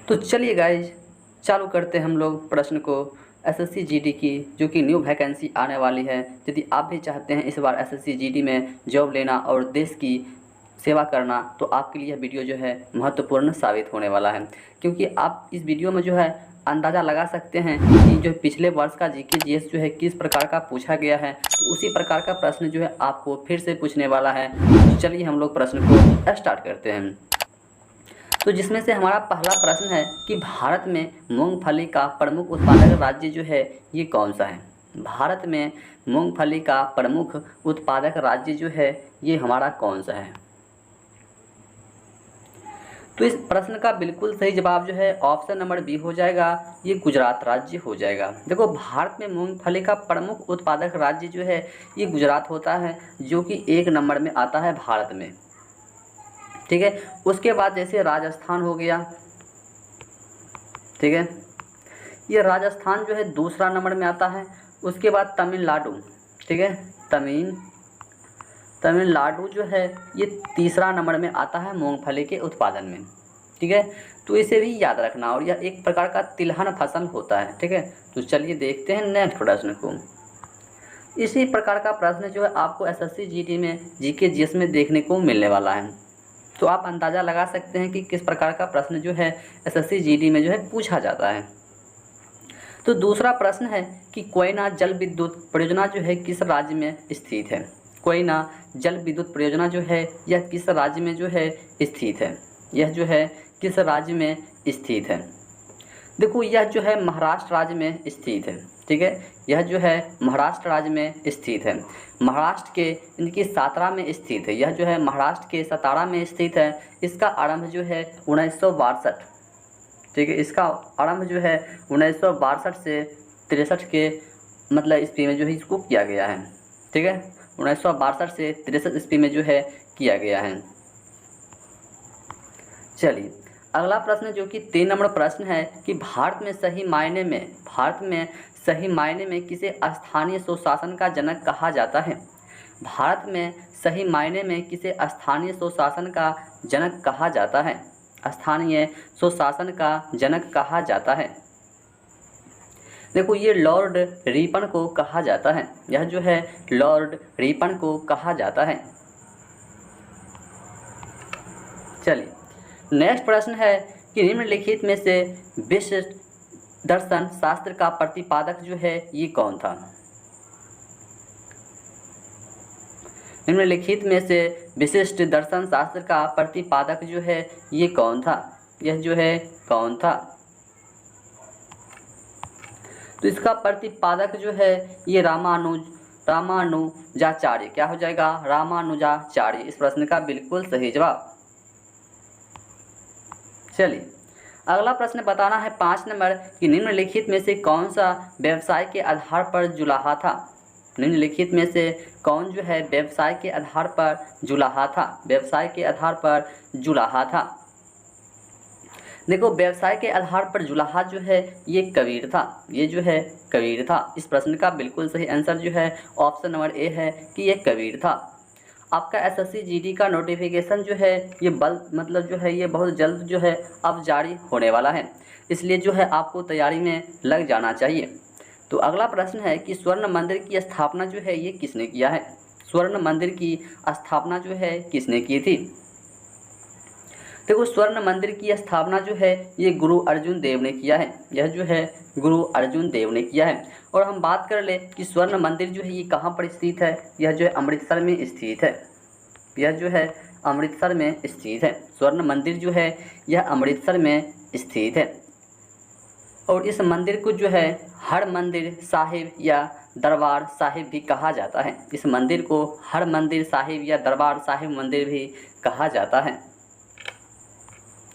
तो चलिए गाइज चालू करते हैं हम लोग प्रश्न को एसएससी जीडी की, जो कि न्यू वैकेंसी आने वाली है। यदि आप भी चाहते हैं इस बार एसएससी जीडी में जॉब लेना और देश की सेवा करना, तो आपके लिए यह वीडियो जो है महत्वपूर्ण साबित होने वाला है। क्योंकि आप इस वीडियो में जो है अंदाज़ा लगा सकते हैं कि जो पिछले वर्ष का जीके जीएस जो है किस प्रकार का पूछा गया है, तो उसी प्रकार का प्रश्न जो है आपको फिर से पूछने वाला है। तो चलिए हम लोग प्रश्न को स्टार्ट करते हैं। तो जिसमें से हमारा पहला प्रश्न है कि भारत में मूंगफली का प्रमुख उत्पादक राज्य जो है ये कौन सा है। भारत में मूंगफली का प्रमुख उत्पादक राज्य जो है ये हमारा कौन सा है। तो इस प्रश्न का बिल्कुल सही जवाब जो है ऑप्शन नंबर बी हो जाएगा, ये गुजरात राज्य हो जाएगा। देखो, भारत में मूंगफली का प्रमुख उत्पादक राज्य जो है ये गुजरात होता है, जो कि 1 नंबर में आता है भारत में। ठीक है, उसके बाद जैसे राजस्थान हो गया, ठीक है, ये राजस्थान जो है दूसरा नंबर में आता है। उसके बाद तमिलनाडु, ठीक है, तमिलनाडु जो है ये तीसरा नंबर में आता है मूंगफली के उत्पादन में। ठीक है, तो इसे भी याद रखना, और यह एक प्रकार का तिलहन फसल होता है। ठीक है, तो चलिए देखते हैं नेक्स्ट प्रश्न को। इसी प्रकार का प्रश्न जो है आपको एसएससी जीडी में जीके जीएस में देखने को मिलने वाला है। तो आप अंदाज़ा लगा सकते हैं कि किस प्रकार का प्रश्न जो है एसएससी जीडी में जो है पूछा जाता है। तो दूसरा प्रश्न है कि कोयना जल विद्युत परियोजना जो है किस राज्य में स्थित है। कोयना जल विद्युत परियोजना जो है यह किस राज्य में जो है स्थित है, यह जो है किस राज्य में स्थित है। देखो, यह जो है महाराष्ट्र राज्य में स्थित है। ठीक है, यह जो है महाराष्ट्र राज्य में स्थित है। महाराष्ट्र के इनकी सातारा में स्थित है। यह जो है महाराष्ट्र के सातारा में स्थित है। इसका आरंभ जो है 1962, ठीक है, इसका आरंभ जो है 1962 से 63 के मतलब ईस्वी में जो है इसको किया गया है। ठीक है, 1962 से 63 ईस्वी में जो है किया गया है। चलिए अगला प्रश्न जो कि 3 नंबर प्रश्न है कि भारत में सही मायने में किसे स्थानीय स्वशासन का जनक कहा जाता है। भारत में सही मायने में किसे स्थानीय स्वशासन का जनक कहा जाता है। स्थानीय स्वशासन का जनक कहा जाता है। देखो, ये लॉर्ड रिपन को कहा जाता है। यह जो है लॉर्ड रिपन को कहा जाता है। चलिए नेक्स्ट प्रश्न है कि निम्नलिखित में से विशिष्ट दर्शन शास्त्र का प्रतिपादक जो है ये कौन था। निम्नलिखित में से विशिष्ट दर्शन शास्त्र का प्रतिपादक जो है ये कौन था, यह जो है कौन था। तो इसका प्रतिपादक जो है ये रामानुजाचार्य, क्या हो जाएगा, रामानुजाचार्य। इस प्रश्न का बिल्कुल सही जवाब। चलिए अगला प्रश्न बताना है 5 नंबर कि निम्नलिखित में से कौन सा व्यवसाय के आधार पर जुलाहा था। निम्नलिखित में से कौन जो है व्यवसाय के आधार पर जुलाहा था, व्यवसाय के आधार पर जुलाहा था। देखो, व्यवसाय के आधार पर जुलाहा जो है ये कबीर था, ये जो है कबीर था। इस प्रश्न का बिल्कुल सही आंसर जो है ऑप्शन नंबर ए है कि ये कबीर था। आपका एसएससी जीडी का नोटिफिकेशन जो है ये मतलब जो है ये बहुत जल्द जो है अब जारी होने वाला है, इसलिए जो है आपको तैयारी में लग जाना चाहिए। तो अगला प्रश्न है कि स्वर्ण मंदिर की स्थापना जो है ये किसने किया है। स्वर्ण मंदिर की स्थापना जो है किसने की थी। देखो, स्वर्ण मंदिर की स्थापना जो है ये गुरु अर्जुन देव ने किया है। यह जो है गुरु अर्जुन देव ने किया है। और हम बात कर ले कि स्वर्ण मंदिर जो है ये कहाँ पर स्थित है, यह जो है अमृतसर में स्थित है। यह जो है अमृतसर में स्थित है। स्वर्ण मंदिर जो है यह अमृतसर में स्थित है। और इस मंदिर को जो है हरमंदिर साहिब या दरबार साहिब भी कहा जाता है। इस मंदिर को हरमंदिर साहिब या दरबार साहिब मंदिर भी कहा जाता है।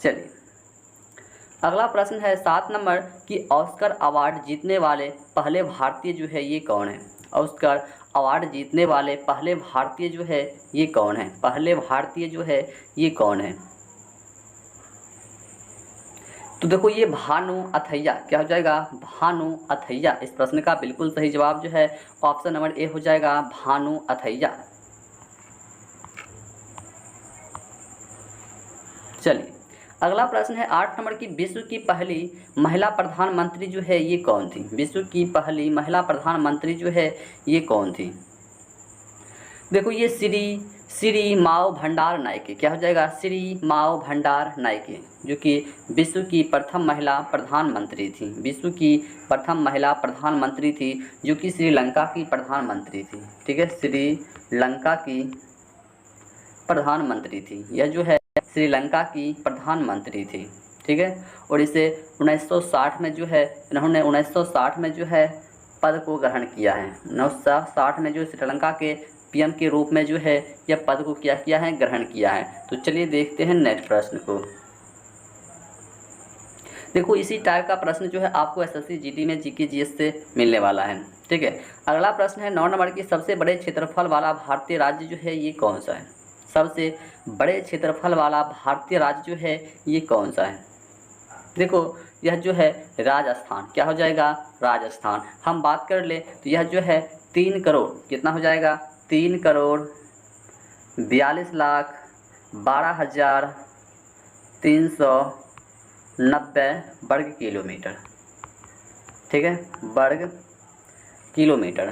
चलिए अगला प्रश्न है 7 नंबर कि ऑस्कर अवार्ड जीतने वाले पहले भारतीय जो है ये कौन है। ऑस्कर अवार्ड जीतने वाले पहले भारतीय जो है ये कौन है, पहले भारतीय जो है ये कौन है। तो देखो, ये भानु अथैया, क्या हो जाएगा, भानु अथैया। इस प्रश्न का बिल्कुल सही जवाब जो है ऑप्शन नंबर ए हो जाएगा, भानु अथैया। चलिए अगला प्रश्न है 8 नंबर की, विश्व की पहली महिला प्रधानमंत्री जो है ये कौन थी? विश्व की पहली महिला प्रधानमंत्री जो है ये कौन थी? देखो ये श्री माओ भंडार नायके, क्या हो जाएगा? श्री माओ भंडार नायके, जो कि विश्व की प्रथम महिला प्रधानमंत्री थी। विश्व की प्रथम महिला प्रधानमंत्री थी, जो कि श्रीलंका की प्रधानमंत्री थी। ठीक है, श्रीलंका की प्रधानमंत्री थी। यह जो है श्रीलंका की प्रधानमंत्री थी। ठीक है, और इसे 1960 में जो है इन्होंने 1960 में जो है पद को ग्रहण किया है। 1960 में जो श्रीलंका के पीएम के रूप में जो है यह पद को क्या किया है? ग्रहण किया है। तो चलिए देखते हैं नेक्स्ट प्रश्न को। देखो इसी टाइप का प्रश्न जो है आपको एसएससी जीडी में जीके जीएस से मिलने वाला है। ठीक है, अगला प्रश्न है 9 नंबर की, सबसे बड़े क्षेत्रफल वाला भारतीय राज्य जो है ये कौन सा है? सबसे बड़े क्षेत्रफल वाला भारतीय राज्य जो है ये कौन सा है? देखो यह जो है राजस्थान, क्या हो जाएगा? राजस्थान। हम बात कर ले तो यह जो है 3 करोड़, कितना हो जाएगा? 3 करोड़ 42 लाख 12,390 वर्ग किलोमीटर। ठीक है, वर्ग किलोमीटर।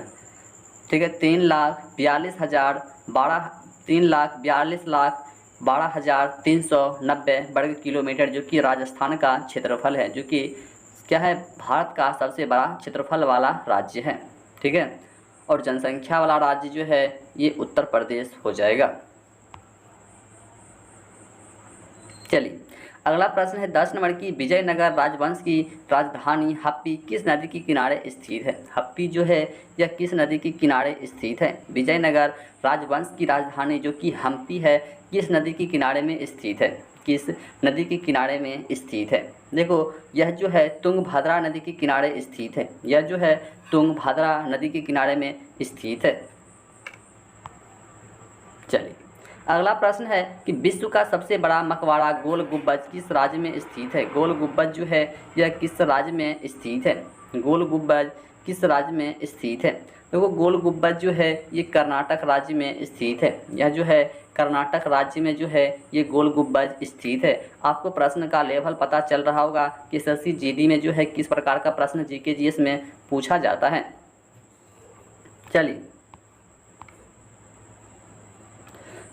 ठीक है, 3,42,12,390 वर्ग किलोमीटर, जो कि राजस्थान का क्षेत्रफल है, जो कि क्या है? भारत का सबसे बड़ा क्षेत्रफल वाला राज्य है। ठीक है, और जनसंख्या वाला राज्य जो है ये उत्तर प्रदेश हो जाएगा। चलिए अगला प्रश्न है 10 नंबर की, विजयनगर राजवंश की राजधानी हम्पी किस नदी के किनारे स्थित है? हम्पी जो है यह किस नदी के किनारे स्थित है? विजयनगर राजवंश की राजधानी जो कि हम्पी है किस नदी के किनारे में स्थित है? किस नदी के किनारे में स्थित है? देखो यह जो है तुंगभद्रा नदी के किनारे स्थित है। यह जो है तुंगभद्रा नदी के किनारे में स्थित है। चलिए अगला प्रश्न है कि विश्व का सबसे बड़ा मकबरा गोल गुम्बज किस राज्य में स्थित है? गोल गुम्बज जो है यह किस राज्य में स्थित है? गोल गुम्बज किस राज्य में स्थित है? देखो गोल गुम्बज जो है ये कर्नाटक राज्य में स्थित है। यह जो है कर्नाटक राज्य में जो है ये गोल गुम्बज स्थित है। आपको प्रश्न का लेवल पता चल रहा होगा कि एसएससी जीडी में जो है किस प्रकार का प्रश्न जीके जीएस में पूछा जाता है।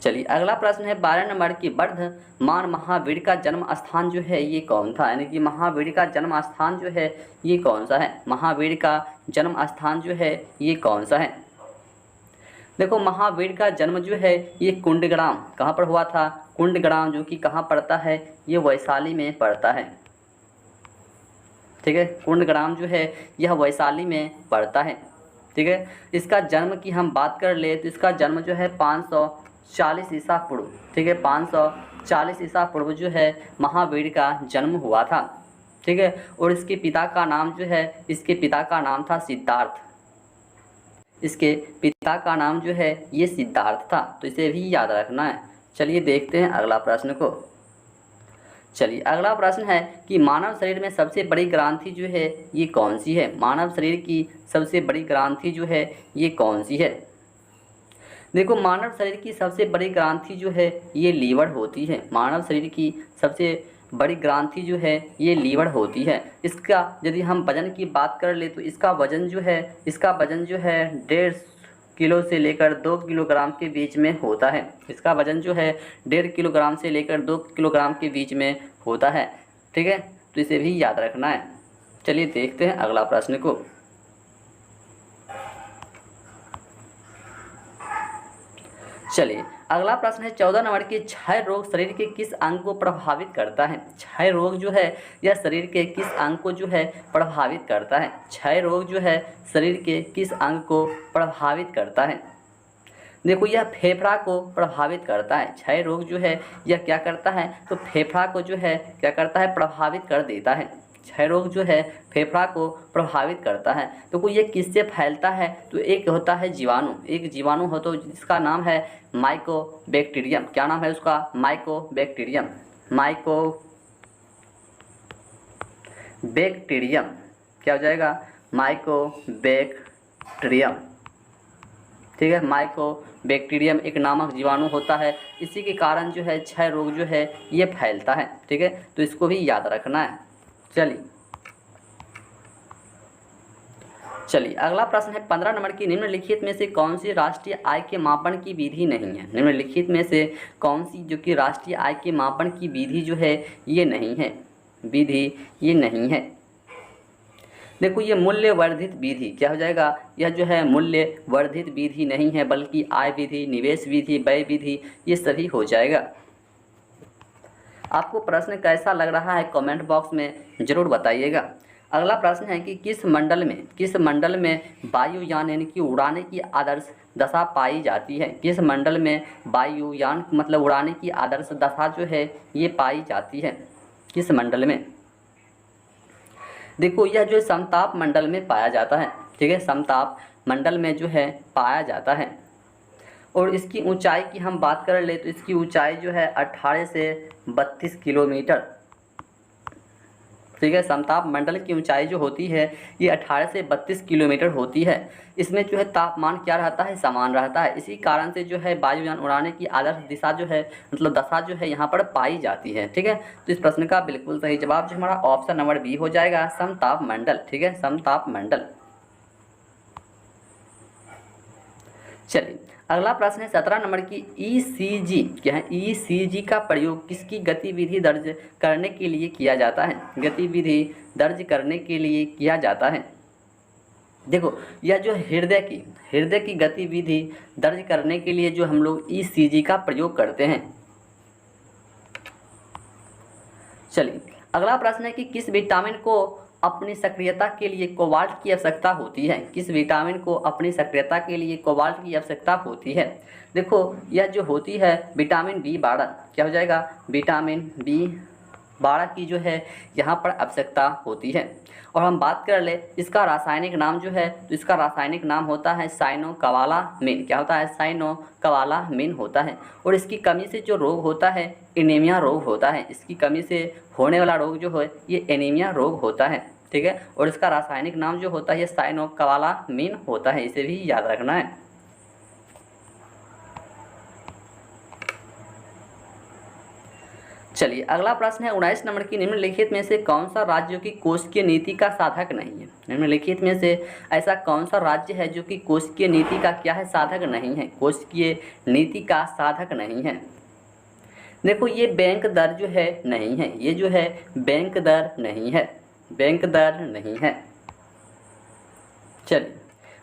चलिए अगला प्रश्न है 12 नंबर की, वर्धमान महावीर का जन्म स्थान जो है ये कौन था? यानी कि महावीर का जन्म स्थान जो है ये कौन सा है? महावीर का जन्म स्थान जो है ये कौन सा है? देखो महावीर का जन्म जो है ये कुंडग्राम, कहाँ पर हुआ था? कुंडग्राम, जो कि कहाँ पड़ता है? ये वैशाली में पड़ता है। ठीक है, कुंडग्राम जो है यह वैशाली में पड़ता है। ठीक है, इसका जन्म की हम बात कर ले तो इसका जन्म जो है 540 ईसा पूर्व। ठीक है, 540 ईसा पूर्व जो है महावीर का जन्म हुआ था। ठीक है, और इसके पिता का नाम जो है, इसके पिता का नाम था सिद्धार्थ। इसके पिता का नाम जो है ये सिद्धार्थ था, तो इसे भी याद रखना है। चलिए देखते हैं अगला प्रश्न को। चलिए अगला प्रश्न है कि मानव शरीर में सबसे बड़ी ग्रंथि जो है ये कौन सी है? मानव शरीर की सबसे बड़ी ग्रंथि जो है ये कौन सी है? देखो मानव शरीर की सबसे बड़ी ग्रंथि जो है ये लीवर होती है। मानव शरीर की सबसे बड़ी ग्रंथि जो है ये लीवर होती है। इसका यदि हम वजन की बात कर ले तो इसका वजन जो है 1.5 किलो से लेकर 2 किलोग्राम के बीच में होता है। इसका वजन जो है 1.5 किलोग्राम से लेकर 2 किलोग्राम के बीच में होता है। ठीक है, तो इसे भी याद रखना है। चलिए देखते हैं अगला प्रश्न को। चलिए अगला प्रश्न है 14 नंबर की, क्षय रोग शरीर के किस अंग को प्रभावित करता है? क्षय रोग जो है यह शरीर के किस अंग को जो है प्रभावित करता है? क्षय रोग जो है शरीर के किस अंग को प्रभावित करता है? देखो यह फेफड़ा को प्रभावित करता है। क्षय रोग जो है यह क्या करता है? तो फेफड़ा को जो है क्या करता है? प्रभावित कर देता है। क्षय रोग जो है फेफड़ा को प्रभावित करता है। तो ये किससे फैलता है? तो एक होता है जीवाणु, एक जीवाणु हो तो जिसका नाम है माइकोबैक्टीरियम। क्या नाम है उसका? माइकोबैक्टीरियम। माइकोबैक्टीरियम क्या हो जाएगा? माइकोबैक्टीरियम। ठीक है, बैक्टीरियम एक नामक जीवाणु होता है, इसी के कारण जो है क्षय रोग जो है ये फैलता है। ठीक है, तो इसको भी याद रखना है। चलिए अगला प्रश्न है 15 नंबर की, निम्नलिखित में से कौन सी राष्ट्रीय आय के मापन की विधि नहीं है। निम्नलिखित में से कौन सी जो कि राष्ट्रीय आय के मापन की विधि जो है ये नहीं है, विधि ये नहीं है। देखो ये मूल्य वर्धित विधि क्या हो जाएगा, यह जो है मूल्य वर्धित विधि नहीं है, बल्कि आय विधि, निवेश विधि, व्यय विधि ये सभी हो जाएगा। आपको प्रश्न कैसा लग रहा है कमेंट बॉक्स में ज़रूर बताइएगा। अगला प्रश्न है कि किस मंडल में वायुयान यानी कि उड़ाने की आदर्श दशा पाई जाती है। किस मंडल में वायुयान मतलब उड़ाने की आदर्श दशा जो है ये पाई जाती है, किस मंडल में। देखो यह जो समताप मंडल में पाया जाता है। ठीक है, समताप मंडल में जो है पाया जाता है। और इसकी ऊंचाई की हम बात कर ले तो इसकी ऊंचाई जो है 18 से 32 किलोमीटर। ठीक है, समताप मंडल की ऊंचाई जो होती है ये 18 से 32 किलोमीटर होती है। इसमें जो है तापमान क्या रहता है, समान रहता है। इसी कारण से जो है वायुयान उड़ाने की आदर्श दिशा जो है मतलब दशा जो है यहाँ पर पाई जाती है। ठीक है, तो इस प्रश्न का बिल्कुल सही जवाब जो हमारा ऑप्शन नंबर बी हो जाएगा, समताप मंडल। ठीक है, समताप मंडल। चलिए अगला प्रश्न है 17 नंबर की, ईसीजी क्या है। ईसीजी का प्रयोग किसकी गतिविधि दर्ज करने के लिए किया जाता है, गतिविधि दर्ज करने के लिए किया जाता है। देखो यह जो हृदय की गतिविधि दर्ज करने के लिए जो हम लोग ईसीजी का प्रयोग करते हैं। चलिए अगला प्रश्न है कि किस विटामिन को अपनी सक्रियता के लिए कोबाल्ट की आवश्यकता होती है। किस विटामिन को अपनी सक्रियता के लिए कोबाल्ट की आवश्यकता होती है। देखो यह जो होती है विटामिन B12 क्या हो जाएगा, विटामिन B12 की जो है यहाँ पर आवश्यकता होती है। और हम बात कर ले इसका रासायनिक नाम जो है तो इसका रासायनिक नाम होता है साइनोकोबालामिन। क्या होता है, साइनोकोबालामिन होता है। और इसकी कमी से जो रोग होता है एनीमिया रोग होता है। इसकी कमी से होने वाला रोग जो है ये एनीमिया रोग होता है। ठीक है, और इसका रासायनिक नाम जो होता है ये साइनोकोबालामिन होता है, इसे भी याद रखना है। चलिए अगला प्रश्न है 19 नंबर की, निम्नलिखित में से कौन सा राज्य की कोशिकीय नीति का साधक नहीं है। निम्नलिखित में से ऐसा कौन सा राज्य है जो कि कोशिकीय नीति का क्या है, साधक नहीं है, कोशिकीय नीति का साधक नहीं है। देखो ये बैंक दर जो है नहीं है, ये जो है बैंक दर नहीं है, बैंक दर नहीं है। चलिए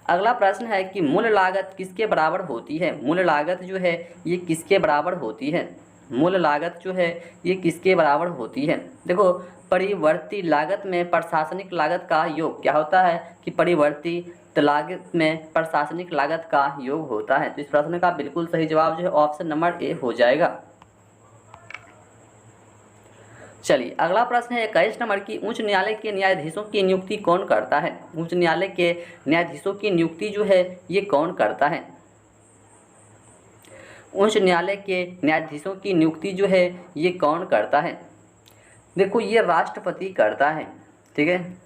अगला प्रश्न है कि मूल लागत किसके बराबर होती है। मूल लागत जो है ये किसके बराबर होती है, मूल लागत जो है ये किसके बराबर होती है। देखो परिवर्ती लागत में प्रशासनिक लागत का योग क्या होता है कि परिवर्ती लागत में प्रशासनिक लागत का योग होता है। तो इस प्रश्न का बिल्कुल सही जवाब जो है ऑप्शन नंबर ए हो जाएगा। चलिए अगला प्रश्न है 21 नंबर की, उच्च न्यायालय के न्यायाधीशों की नियुक्ति कौन करता है। उच्च न्यायालय के न्यायाधीशों की नियुक्ति जो है ये कौन करता है। उच्च न्यायालय के न्यायाधीशों की नियुक्ति जो है ये कौन करता है। देखो ये राष्ट्रपति करता है। ठीक है,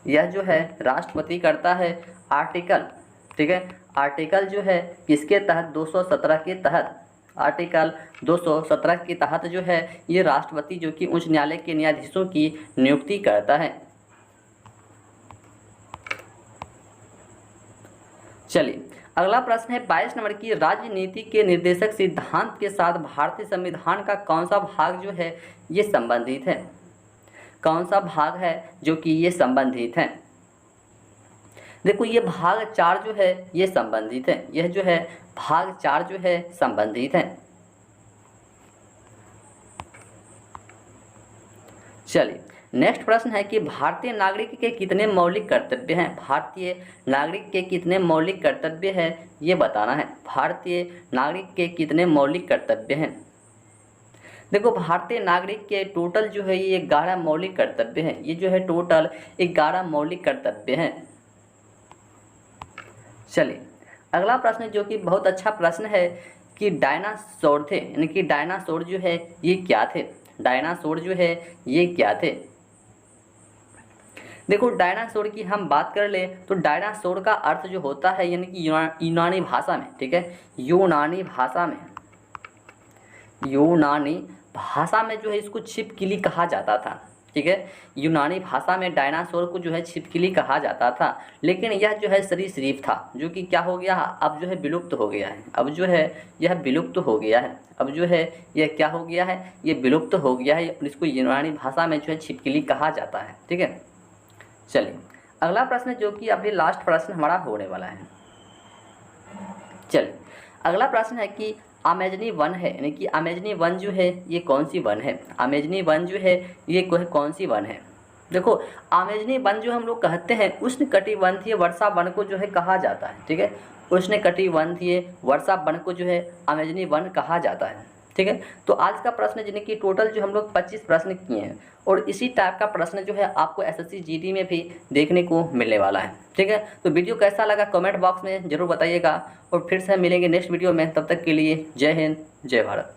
यह जो है राष्ट्रपति करता है। आर्टिकल, ठीक है, आर्टिकल जो है किसके तहत, 217 के तहत, आर्टिकल 217 के तहत जो है ये राष्ट्रपति जो कि उच्च न्यायालय के न्यायाधीशों की नियुक्ति करता है। चलिए अगला प्रश्न है 22 नंबर की, राजनीति के निर्देशक सिद्धांत के साथ भारतीय संविधान का कौन सा भाग जो है ये संबंधित है। कौन सा भाग है जो कि ये संबंधित है। देखो ये भाग 4 जो है ये संबंधित है, यह जो है भाग 4 जो है संबंधित है। चलिए नेक्स्ट प्रश्न है कि भारतीय नागरिक के कितने मौलिक कर्तव्य हैं। भारतीय नागरिक के कितने मौलिक कर्तव्य हैं ये बताना है। भारतीय नागरिक के कितने मौलिक कर्तव्य हैं। देखो भारतीय नागरिक के टोटल जो है ये 11 मौलिक कर्तव्य हैं। ये जो है टोटल 11 मौलिक कर्तव्य हैं। चलिए अगला प्रश्न जो कि बहुत अच्छा प्रश्न है कि डायनासोर थे, यानी कि डायनासोर जो है ये क्या थे। डायनासोर जो है ये क्या थे। देखो डायनासोर की हम बात कर ले तो डायनासोर का अर्थ जो होता है यानी कि यूनानी भाषा में, ठीक है, यूनानी भाषा में जो है इसको छिपकली कहा जाता था, ठीक है। यूनानी भाषा में डायनासोर को जो है छिपकली कहा जाता था, लेकिन यह जो है सरीसृप था जो कि क्या हो गया, अब जो है विलुप्त हो गया है। अब जो है यह विलुप्त हो गया है, अब जो है यह क्या हो गया है, ये विलुप्त हो गया है। इसको यूनानी भाषा में जो है छिपकली कहा जाता है, ठीक है। चलिए अगला प्रश्न जो कि अभी लास्ट प्रश्न हमारा होने वाला है। चलिए अगला प्रश्न है कि अमेजनी वन है, यानी कि अमेजनी वन जो है ये कौन सी वन है, अमेजनी वन जो है ये कौन सी वन है। देखो अमेजनी वन जो हम लोग कहते हैं उष्णकटिबंधीय वर्षा वन को जो है कहा जाता है, ठीक है। उष्णकटिबंधीय वर्षा वन को जो है अमेजनी वन कहा जाता है, ठीक है। तो आज का प्रश्न जिन्हें कि टोटल जो हम लोग 25 प्रश्न किए हैं और इसी टाइप का प्रश्न जो है आपको एसएससी जीडी में भी देखने को मिलने वाला है, ठीक है। तो वीडियो कैसा लगा कमेंट बॉक्स में ज़रूर बताइएगा और फिर से मिलेंगे नेक्स्ट वीडियो में। तब तक के लिए जय हिंद जय भारत।